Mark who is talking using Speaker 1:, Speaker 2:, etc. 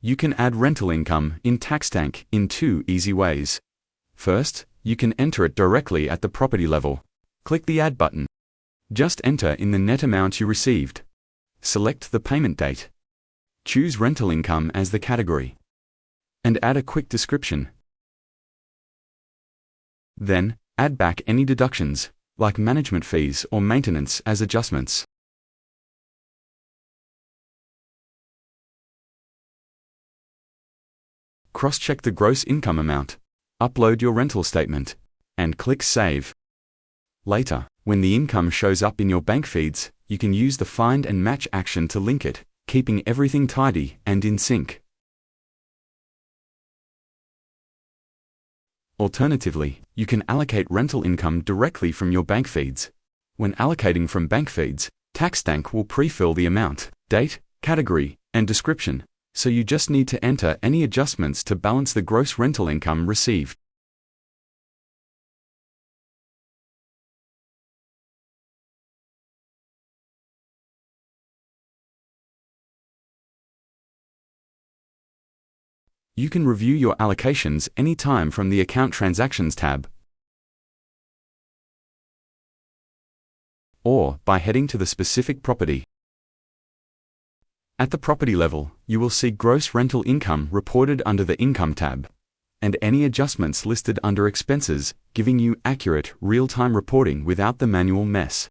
Speaker 1: You can add rental income in TaxTank in 2 easy ways. First, you can enter it directly at the property level. Click the Add button. Just enter in the net amount you received. Select the payment date. Choose rental income as the category. And add a quick description. Then, add back any deductions, like management fees or maintenance as adjustments. Cross-check the gross income amount. Upload your rental statement. And click Save. Later, when the income shows up in your bank feeds, you can use the Find and Match action to link it, keeping everything tidy and in sync. Alternatively, you can allocate rental income directly from your bank feeds. When allocating from bank feeds, TaxTank will pre-fill the amount, date, category, and description, so you just need to enter any adjustments to balance the gross rental income received. You can review your allocations anytime from the Account Transactions tab, or by heading to the specific property. At the property level, you will see gross rental income reported under the Income tab, and any adjustments listed under Expenses, giving you accurate, real-time reporting without the manual mess.